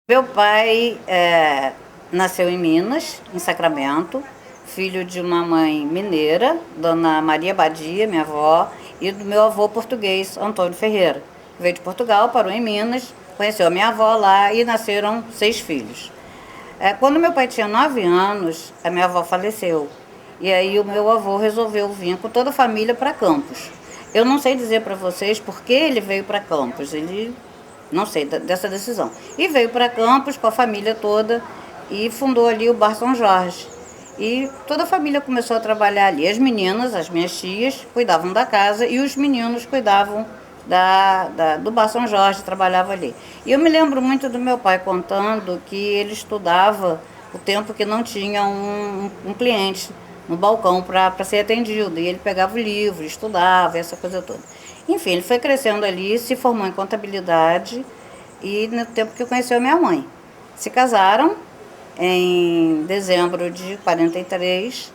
Meu pai nasceu em Minas, em Sacramento, filho de uma mãe mineira, Dona Maria Badia, minha avó, e do meu avô português, Antônio Ferreira. Veio de Portugal, parou em Minas, conheceu a minha avó lá e nasceram 6 filhos. Quando meu pai tinha 9 anos, a minha avó faleceu. E aí o meu avô resolveu vir com toda a família para Campos. Eu não sei dizer para vocês por que ele veio para Campos. Ele não sei dessa decisão. E veio para Campos com a família toda e fundou ali o Bar São Jorge. E toda a família começou a trabalhar ali. As meninas, as minhas tias, cuidavam da casa e os meninos cuidavam do Bar São Jorge, trabalhava ali. E eu me lembro muito do meu pai contando que ele estudava o tempo que não tinha um cliente no balcão para ser atendido. E ele pegava o livro, estudava, essa coisa toda. Enfim, ele foi crescendo ali, se formou em contabilidade e no tempo que conheceu a minha mãe. Se casaram em dezembro de 43.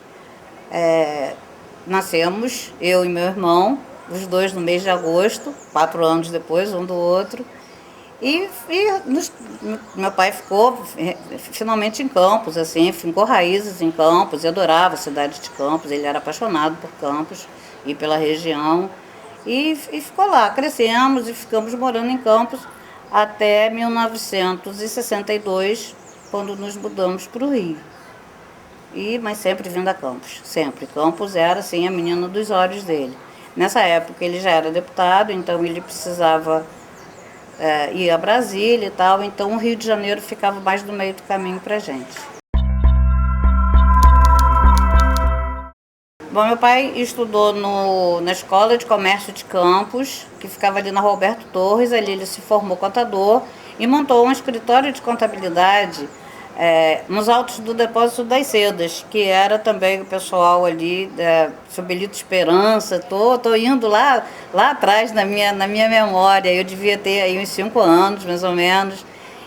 Nascemos, eu e meu irmão, os dois no mês de agosto, 4 anos depois, um do outro. Meu pai ficou finalmente em Campos, assim, ficou raízes em Campos, eu adorava a cidade de Campos, ele era apaixonado por Campos e pela região. E ficou lá, crescemos e ficamos morando em Campos até 1962, quando nos mudamos para o Rio. Mas sempre vindo a Campos, sempre. Campos era, assim, a menina dos olhos dele. Nessa época ele já era deputado, então ele precisava ir a Brasília e tal, então o Rio de Janeiro ficava mais no meio do caminho para gente. Bom, meu pai estudou na Escola de Comércio de Campos, que ficava ali na Roberto Torres, ali ele se formou contador e montou um escritório de contabilidade nos altos do Depósito das Sedas, que era também o pessoal ali, Subelito Esperança. Tô indo lá atrás na minha memória, eu devia ter aí uns 5 anos, mais ou menos.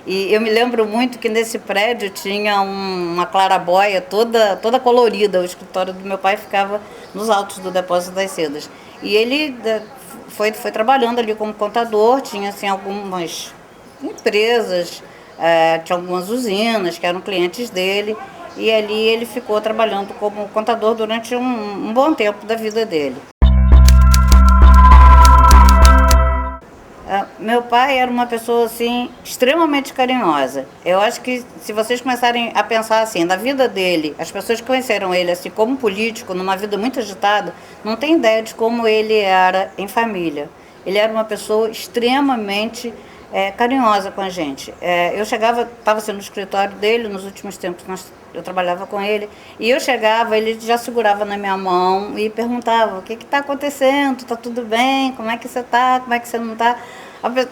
E eu me lembro muito que nesse prédio tinha uma claraboia toda colorida. O escritório do meu pai ficava nos altos do Depósito das Sedas. E ele foi trabalhando ali como contador, tinha assim algumas empresas, tinha algumas usinas que eram clientes dele. E ali ele ficou trabalhando como contador durante um bom tempo da vida dele. Meu pai era uma pessoa assim extremamente carinhosa. Eu acho que se vocês começarem a pensar assim, na vida dele, as pessoas que conheceram ele assim como político, numa vida muito agitada, não tem ideia de como ele era em família. Ele era uma pessoa extremamente carinhosa com a gente. Eu chegava, estava assim, no escritório dele, nos últimos tempos eu trabalhava com ele, e eu chegava, ele já segurava na minha mão e perguntava: o que está acontecendo? Está tudo bem? Como é que você está? Como é que você não está?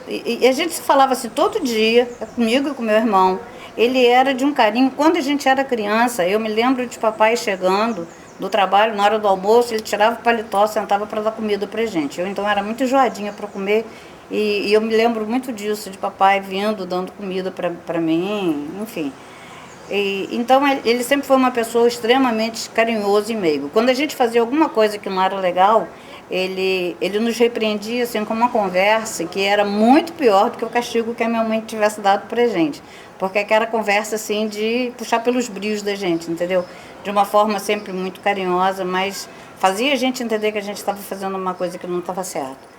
E a gente se falava assim todo dia, comigo e com meu irmão. Ele era de um carinho. Quando a gente era criança, eu me lembro de papai chegando do trabalho, na hora do almoço, ele tirava o paletó, sentava para dar comida pra gente. Eu então era muito enjoadinha para comer e eu me lembro muito disso, de papai vindo, dando comida para mim, enfim. Então ele sempre foi uma pessoa extremamente carinhoso e meigo. Quando a gente fazia alguma coisa que não era legal, ele nos repreendia assim com uma conversa que era muito pior do que o castigo que a minha mãe tivesse dado pra gente. Porque aquela conversa assim de puxar pelos brios da gente, entendeu? De uma forma sempre muito carinhosa, mas fazia a gente entender que a gente estava fazendo uma coisa que não estava certa.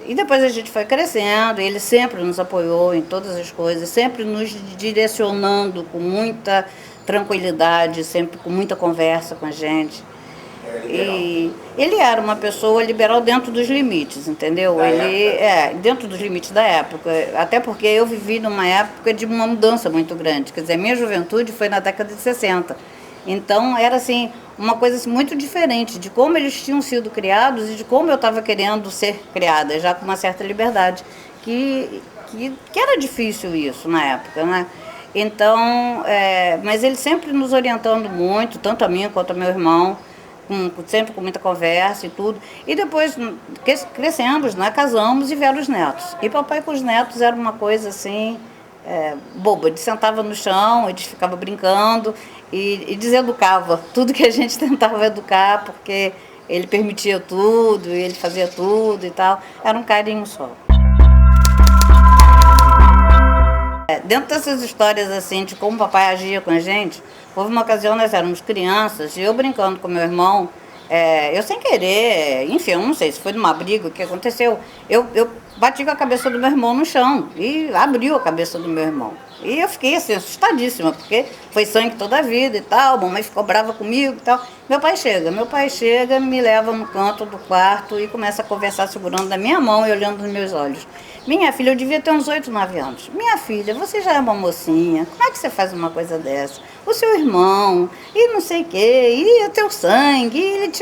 E depois a gente foi crescendo, ele sempre nos apoiou em todas as coisas, sempre nos direcionando com muita tranquilidade, sempre com muita conversa com a gente. E ele era uma pessoa liberal dentro dos limites, entendeu? Dentro dos limites da época, até porque eu vivi numa época de uma mudança muito grande, quer dizer, minha juventude foi na década de 60. Então era assim, uma coisa assim, muito diferente de como eles tinham sido criados e de como eu estava querendo ser criada, já com uma certa liberdade, que era difícil isso na época, né? Então, mas ele sempre nos orientando muito, tanto a mim quanto a meu irmão, sempre com muita conversa e tudo. E depois crescemos, né, casamos e vieram os netos. E papai com os netos era uma coisa assim, boba. Ele sentava no chão, eles ficavam brincando e deseducava tudo que a gente tentava educar, porque ele permitia tudo, ele fazia tudo e tal. Era um carinho só. Dentro dessas histórias assim de como o papai agia com a gente, houve uma ocasião, nós éramos crianças, e eu brincando com meu irmão, eu sem querer, enfim, eu não sei se foi numa briga, o que aconteceu, eu bati com a cabeça do meu irmão no chão e abriu a cabeça do meu irmão. E eu fiquei assim, assustadíssima, porque foi sangue toda a vida e tal, a mamãe ficou brava comigo e tal. Meu pai chega, me leva no canto do quarto e começa a conversar segurando na minha mão e olhando nos meus olhos. Minha filha, eu devia ter uns 8, 9 anos. Minha filha, você já é uma mocinha, como é que você faz uma coisa dessa? O seu irmão, e não sei o quê, e o teu sangue, e ele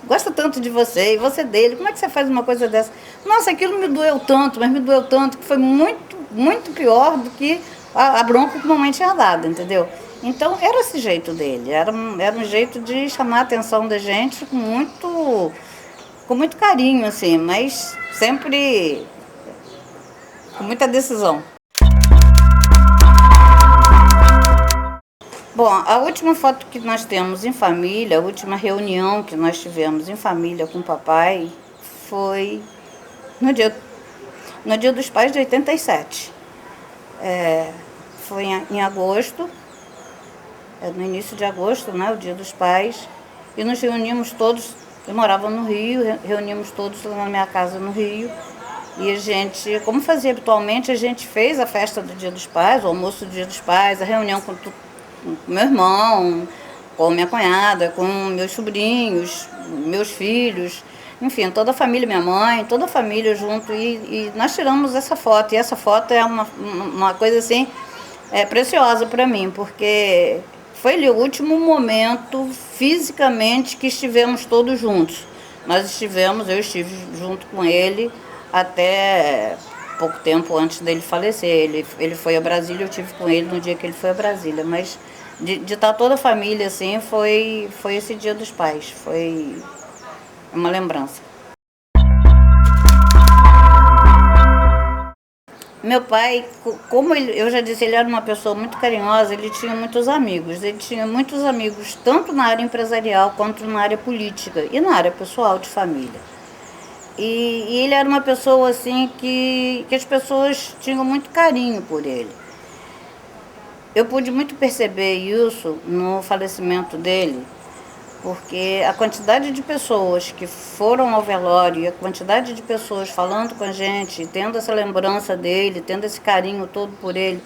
gosta tanto de você, e você dele, como é que você faz uma coisa dessa? Nossa, aquilo me doeu tanto, mas me doeu tanto, que foi muito, muito pior do que a bronca que a mamãe tinha dado, entendeu? Então, era esse jeito dele, era um jeito de chamar a atenção da gente com muito carinho, assim, mas sempre com muita decisão. Bom, a última foto que nós temos em família, a última reunião que nós tivemos em família com o papai, foi no dia dos pais de 87. Foi em agosto, no início de agosto, né, o dia dos pais, e nos reunimos todos, eu morava no Rio, reunimos todos lá na minha casa no Rio, e a gente, como fazia habitualmente, a gente fez a festa do dia dos pais, o almoço do dia dos pais, a reunião com meu irmão, com minha cunhada, com meus sobrinhos, meus filhos, enfim, toda a família, minha mãe, toda a família junto, e nós tiramos essa foto, e essa foto é uma coisa assim, preciosa para mim, porque foi ali o último momento fisicamente que estivemos todos juntos. Eu estive junto com ele até pouco tempo antes dele falecer. Ele foi a Brasília, eu estive com ele no dia que ele foi a Brasília, mas de estar toda a família assim, foi esse dia dos pais, foi uma lembrança. Meu pai, como eu já disse, ele era uma pessoa muito carinhosa, ele tinha muitos amigos. Ele tinha muitos amigos tanto na área empresarial quanto na área política e na área pessoal de família. E ele era uma pessoa assim que as pessoas tinham muito carinho por ele. Eu pude muito perceber isso no falecimento dele, porque a quantidade de pessoas que foram ao velório, e a quantidade de pessoas falando com a gente, tendo essa lembrança dele, tendo esse carinho todo por ele,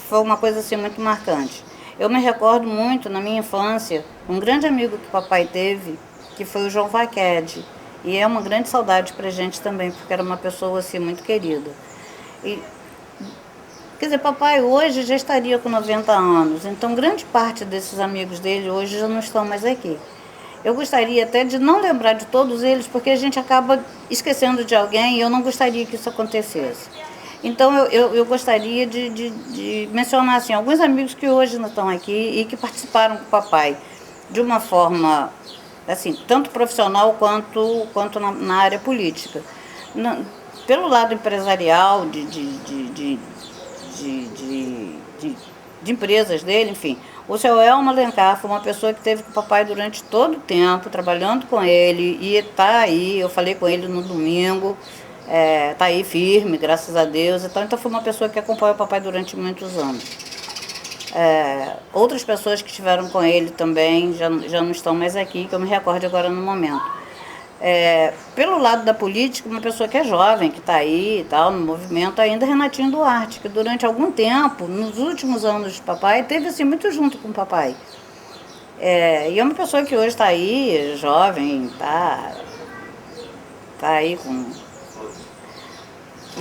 foi uma coisa assim muito marcante. Eu me recordo muito, na minha infância, um grande amigo que o papai teve, que foi o João Vaquede, e é uma grande saudade pra gente também, porque era uma pessoa assim muito querida. Quer dizer, papai hoje já estaria com 90 anos, então grande parte desses amigos dele hoje já não estão mais aqui. Eu gostaria até de não lembrar de todos eles, porque a gente acaba esquecendo de alguém e eu não gostaria que isso acontecesse. Então eu gostaria de mencionar assim, alguns amigos que hoje não estão aqui e que participaram com o papai de uma forma assim, tanto profissional quanto na área política. Pelo lado empresarial, de empresas dele, enfim. O seu Elmo Alencar foi uma pessoa que esteve com o papai durante todo o tempo, trabalhando com ele, e está aí, eu falei com ele no domingo, está aí firme, graças a Deus. Então foi uma pessoa que acompanhou o papai durante muitos anos. Outras pessoas que estiveram com ele também já não estão mais aqui, que eu me recordo agora no momento. Pelo lado da política, uma pessoa que é jovem, que está aí e tal, no movimento, ainda Renatinho Duarte, que durante algum tempo, nos últimos anos de papai, esteve assim, muito junto com o papai. E é uma pessoa que hoje está aí, jovem, tá aí com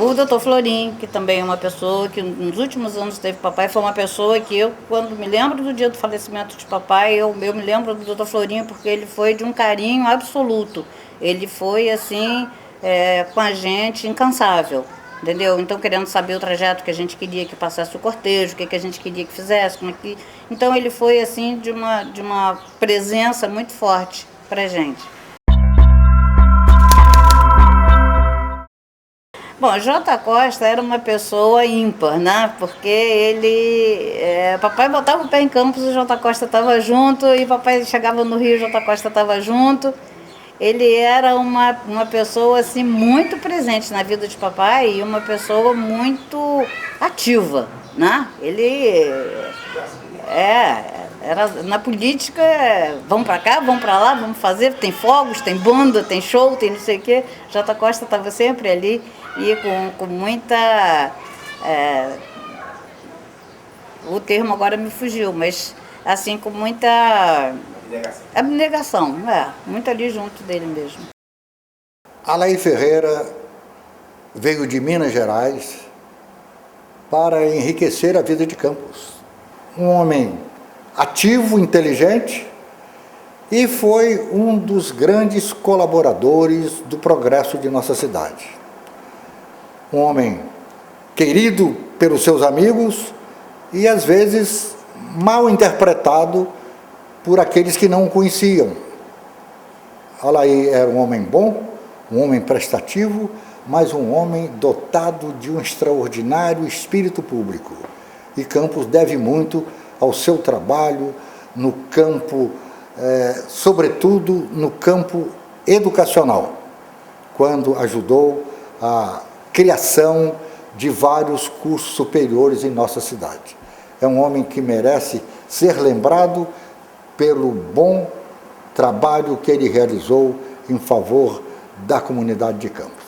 o doutor Florim, que também é uma pessoa que nos últimos anos teve papai, foi uma pessoa que eu, quando me lembro do dia do falecimento de papai, eu me lembro do doutor Florim porque ele foi de um carinho absoluto. Ele foi assim, com a gente, incansável, entendeu? Então querendo saber o trajeto que a gente queria que passasse o cortejo, o que a gente queria que fizesse, Então ele foi assim de uma presença muito forte pra gente. Bom, J. Costa era uma pessoa ímpar, né? Porque papai botava o pé em Campos, o J. Costa estava junto, e papai chegava no Rio, o J. Costa estava junto. ele era uma pessoa assim, muito presente na vida de papai e uma pessoa muito ativa, né? Ele era na política, vamos para cá, vamos para lá, vamos fazer, tem fogos, tem banda, tem show, tem não sei o quê. Jota Costa estava sempre ali e com muita... o termo agora me fugiu, mas assim, com muita... abnegação, muito ali junto dele mesmo. Alair Ferreira veio de Minas Gerais para enriquecer a vida de Campos. Um homem ativo, inteligente, e foi um dos grandes colaboradores do progresso de nossa cidade. Um homem querido pelos seus amigos e, às vezes, mal interpretado por aqueles que não o conheciam. Alair era um homem bom, um homem prestativo, mas um homem dotado de um extraordinário espírito público. E Campos deve muito ao seu trabalho no campo, sobretudo no campo educacional, quando ajudou a criação de vários cursos superiores em nossa cidade. É um homem que merece ser lembrado pelo bom trabalho que ele realizou em favor da comunidade de Campos.